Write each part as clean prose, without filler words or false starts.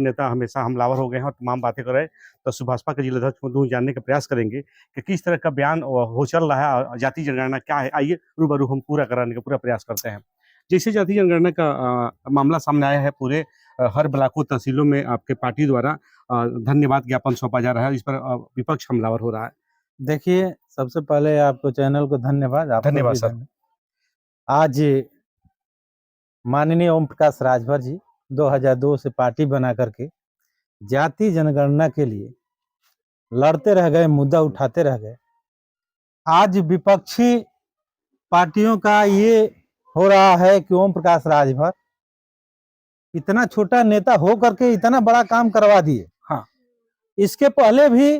नेता हमेशा हमलावर हो गए हैं और तमाम बातें कर रहे हैं। तो सुभाषपा के जिलाध्यक्ष मधु जानने का प्रयास करेंगे कि किस तरह का बयान हो चल रहा है, जाति जनगणना क्या है। आइए रूबरू हम पूरा कराने का पूरा प्रयास करते हैं। जैसे जाति जनगणना का मामला सामने आया है, पूरे हर ब्लॉकों तहसीलों में आपके पार्टी द्वारा धन्यवाद ज्ञापन सौंपा जा रहा है। इस पर विपक्ष हमलावर हो रहा है। देखिए, सबसे पहले आपको चैनल को धन्यवाद। धन्यवाद सर। आज माननीय ओम प्रकाश राजभर जी 2002 से पार्टी बना करके जाति जनगणना के लिए लड़ते रह गए, मुद्दा उठाते रह गए। आज विपक्षी पार्टियों का ये हो रहा है कि ओम प्रकाश राजभर इतना छोटा नेता हो करके इतना बड़ा काम करवा दिए। हाँ, इसके पहले भी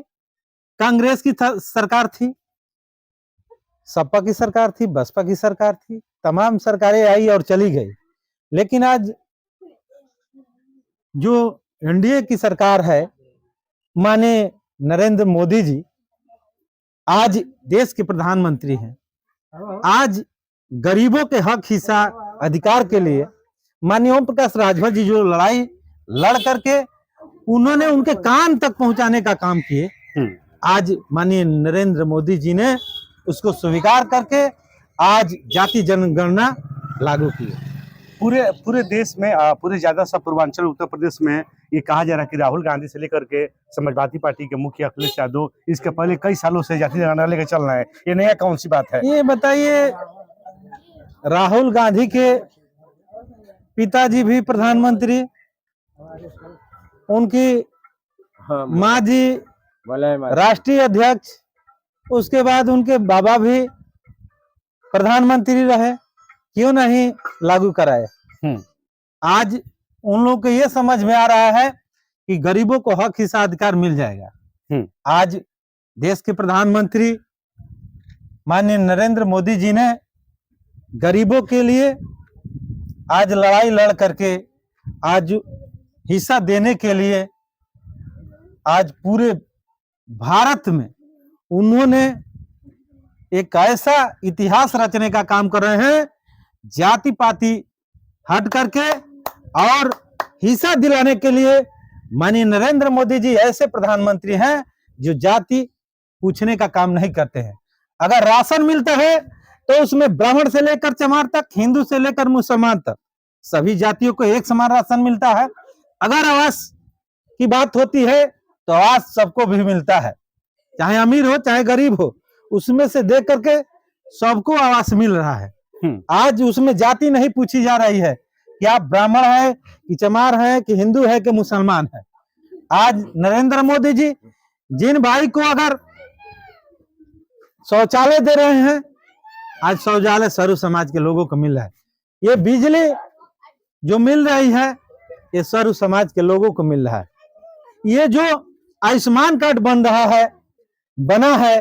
कांग्रेस की सरकार थी, सपा की सरकार थी, बसपा की सरकार थी, तमाम सरकारें आई और चली गई। लेकिन आज जो एनडीए की सरकार है, माने नरेंद्र मोदी जी आज देश के प्रधानमंत्री हैं। आज गरीबों के हक, हिस्सा, अधिकार के लिए माननीय ओम प्रकाश राजभर जी जो लड़ाई लड़ करके उन्होंने उनके कान तक पहुंचाने का काम किए, आज माननीय नरेंद्र मोदी जी ने उसको स्वीकार करके आज जाति जनगणना लागू की। पूरे देश में, पूरे ज्यादा सा पूर्वांचल उत्तर प्रदेश में ये कहा जा रहा है कि राहुल गांधी से लेकर के समाजवादी पार्टी के मुखिया अखिलेश यादव इसके पहले कई सालों से जाति जनगणना लेकर चल रहे हैं। ये नया कौन सी बात है? ये बताइए, राहुल गांधी के पिताजी भी प्रधानमंत्री, उनकी माँ जी राष्ट्रीय अध्यक्ष, उसके बाद उनके बाबा भी प्रधानमंत्री रहे, क्यों नहीं लागू कराए? आज उन लोगों को ये समझ में आ रहा है कि गरीबों को हक, हिस्सा, अधिकार मिल जाएगा। आज देश के प्रधानमंत्री माननीय नरेंद्र मोदी जी ने गरीबों के लिए आज लड़ाई लड़ करके आज हिस्सा देने के लिए आज पूरे भारत में उन्होंने एक ऐसा इतिहास रचने का काम कर रहे हैं, जाति पाति हट करके और हिस्सा दिलाने के लिए। माननीय नरेंद्र मोदी जी ऐसे प्रधानमंत्री हैं जो जाति पूछने का काम नहीं करते हैं। अगर राशन मिलता है तो उसमें ब्राह्मण से लेकर चमार तक, हिंदू से लेकर मुसलमान तक सभी जातियों को एक समान राशन मिलता है। अगर आवास की बात होती है तो आवास सबको भी मिलता है, चाहे अमीर हो चाहे गरीब हो, उसमें से देख करके सबको आवास मिल रहा है। आज उसमें जाति नहीं पूछी जा रही है कि आप ब्राह्मण है कि चमार है कि हिंदू है कि मुसलमान है। आज नरेंद्र मोदी जी जिन भाई को अगर शौचालय दे रहे हैं, आज शौचालय सर्व समाज के लोगों को मिल रहा है। ये बिजली जो मिल रही है ये सर्व समाज के लोगों को मिल रहा है। ये जो आयुष्मान कार्ड बना है,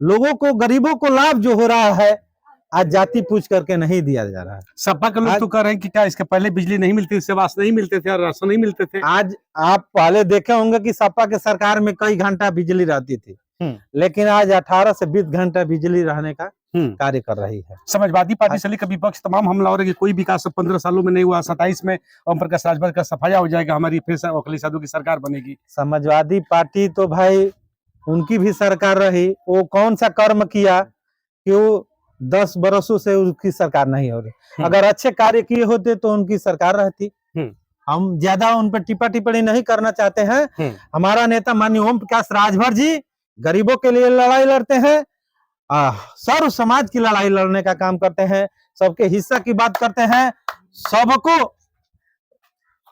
लोगों को, गरीबों को लाभ जो हो रहा है, आज जाति पूछ करके नहीं दिया जा रहा है। सपा के लोग तो कह रहे हैं कि क्या इसके पहले बिजली नहीं मिलती, सेवा नहीं मिलते थे और राशन नहीं मिलते थे। आज आप पहले देखे होंगे कि सपा के सरकार में कई घंटा बिजली रहती थी, लेकिन आज 18 से 20 घंटा बिजली रहने का कार्य कर रही है। समाजवादी पार्टी से लेकर विपक्ष तमाम हमला हो रहा है कि कोई विकास 15 सालों में नहीं हुआ, 27 में ओम प्रकाश राजभर का सफाया हो जाएगा, हमारी फिर से अखिलेश यादव की सरकार बनेगी। समाजवादी पार्टी तो भाई उनकी भी सरकार रही, वो कौन सा कर्म किया कि वो 10 बरसों से उसकी सरकार नहीं हो रही। अगर अच्छे कार्य किए होते तो उनकी सरकार रहती। हम ज्यादा उन पर टिप्पणी नहीं करना चाहते हैं। हमारा नेता माननीय ओम प्रकाश राजभर जी गरीबों के लिए लड़ाई लड़ते हैं, सर्व समाज की लड़ाई लड़ने का काम करते हैं, सबके हिस्सा की बात करते हैं, सबको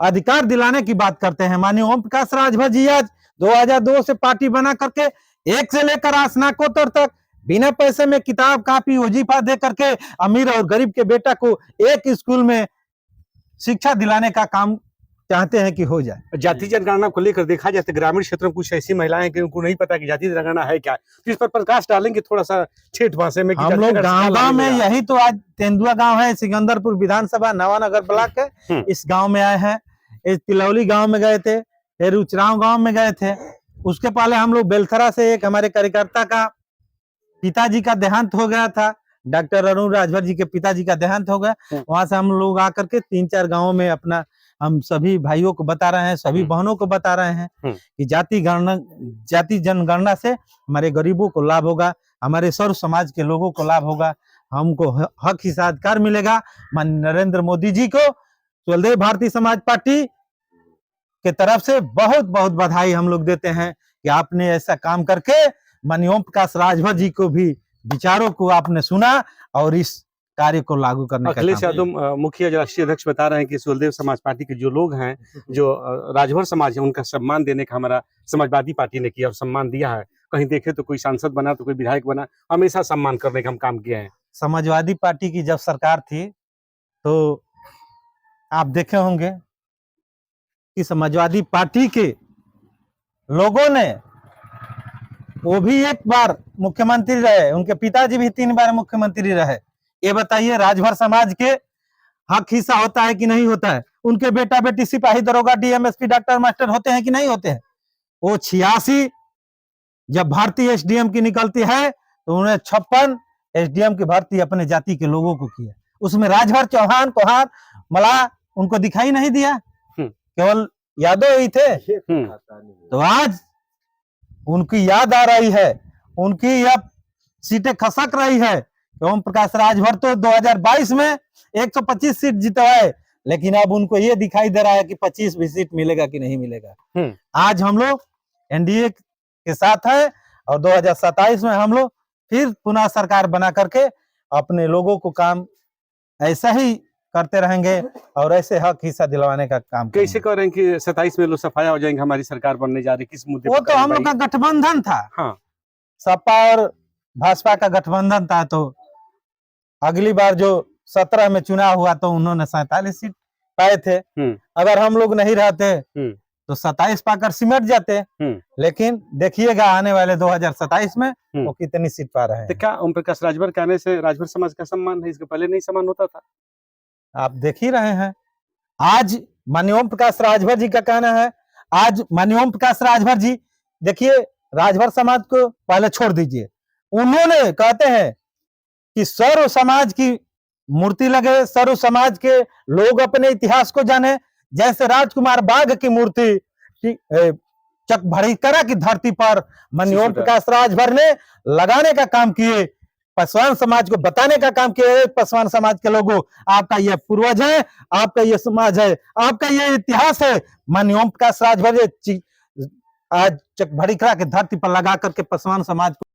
अधिकार दिलाने की बात करते हैं। माननीय ओम प्रकाश राजभर जी आज 2002 से पार्टी बना करके 1 से लेकर स्नातकोत्तर तक बिना पैसे में किताब कापी वजीफा दे करके अमीर और गरीब के बेटा को एक स्कूल में शिक्षा दिलाने का काम चाहते हैं कि हो जाए। जाति जनगणना को लेकर देखा जाए तो ग्रामीण क्षेत्रों में कुछ ऐसी महिलाएं कि उनको नहीं पता कि जाति जनगणना है क्या, तो इस पर प्रकाश डालेंगे थोड़ा सा ठेठ भाषा में। हम लोग गांव में, यही तो आज तेंदुआ गांव है, सिकंदरपुर विधानसभा नवानगर ब्लॉक है, इस गांव में आए हैं। इस तिलौली गांव में गए थे, फिर उचराव गांव में गए थे। उसके पहले हम लोग बेलथरा से एक हमारे कार्यकर्ता का पिताजी का देहांत हो गया था, डॉक्टर अरुण राजभर जी के पिताजी का देहांत हो गया। वहां से हम लोग आकर के 3-4 गांवों में अपना हम सभी भाइयों को बता रहे हैं, सभी बहनों को बता रहे हैं कि जाति जनगणना से हमारे गरीबों को लाभ होगा, हमारे सर्व समाज के लोगों को लाभ होगा, हमको हक हिस्साधिकार मिलेगा। माननीय नरेंद्र मोदी जी को सुहेलदेव भारतीय समाज पार्टी के तरफ से बहुत बहुत बधाई हम लोग देते हैं कि आपने ऐसा काम करके माननीय ओम प्रकाश राजभर जी को भी विचारों को आपने सुना और इस कार्य को लागू करने का अखिलेश काम यादव मुखिया राष्ट्रीय अध्यक्ष बता रहे हैं कि सुहेलदेव समाज पार्टी के जो लोग हैं, जो राजभर समाज है, उनका सम्मान देने का हमारा समाजवादी पार्टी ने किया और सम्मान दिया है। कहीं देखे तो कोई सांसद बना तो कोई विधायक बना, हमेशा सम्मान करने का हम काम किए हैं। समाजवादी पार्टी की जब सरकार थी तो आप देखे होंगे कि समाजवादी पार्टी के लोगों ने, वो भी एक बार मुख्यमंत्री रहे, उनके पिताजी भी 3 बार मुख्यमंत्री रहे। ये बताइए राजभर समाज के हक हिस्सा होता है कि नहीं होता है? उनके बेटा बेटी सिपाही दरोगा डीएम एसपी डॉक्टर मास्टर होते हैं कि नहीं होते हैं? वो 86 जब भर्ती एसडीएम की निकलती है तो उन्हें 56 एसडीएम की भर्ती अपने जाति के लोगों को किया। उसमें राजभर, चौहान, कोहार, मला उनको दिखाई नहीं दिया, केवल यादव ही थे। तो आज उनकी याद आ रही है, उनकी अब सीटें खसक रही है। ओम प्रकाश राजभर तो 2022 में 125 सीट जितवाए, लेकिन अब उनको ये दिखाई दे रहा है कि 25 भी सीट मिलेगा कि नहीं मिलेगा। आज हम लोग एनडीए के साथ है और 2027 में हम लोग फिर पुनः सरकार बना करके अपने लोगों को काम ऐसा ही करते रहेंगे और ऐसे हक हिस्सा दिलवाने का काम। कैसे कह रहे हैं कि 27 में लोग सफाया हो जाएंगे, हमारी सरकार बनने जा रही, किस मुद्दे वो तो हम लोग का गठबंधन था। हाँ, सपा और भाजपा का गठबंधन था। तो अगली बार जो 17 में चुनाव हुआ तो उन्होंने 47 सीट पाए थे। अगर हम लोग नहीं रहते तो 27 पाकर सिमट जाते। लेकिन देखिएगा आने वाले 2027 में वो कितनी सीट पा रहे हैं। तो क्या ओम प्रकाश राजभर के आने से राजभर समाज का सम्मान है? इसके पहले नहीं सम्मान होता था? आप देख ही रहे हैं। आज माननीय ओम प्रकाश राजभर जी का कहना है, आज माननीय ओम प्रकाश राजभर जी, देखिए राजभर समाज को पहले छोड़ दीजिए, उन्होंने कहते हैं कि सर्व समाज की मूर्ति लगे, सर्व समाज के लोग अपने इतिहास को जाने। जैसे राजकुमार बाघ की मूर्ति चकभड़ीकरा की धरती पर माननीय ओम प्रकाश राजभर ने लगाने का काम किए, पासवान समाज को बताने का काम किया। पासवान समाज के लोगों, आपका ये पूर्वज है, आपका ये समाज है, आपका ये इतिहास है। माननीय ओम प्रकाश राजभर आज चकभड़ीकरा की धरती पर लगा करके पासवान समाज को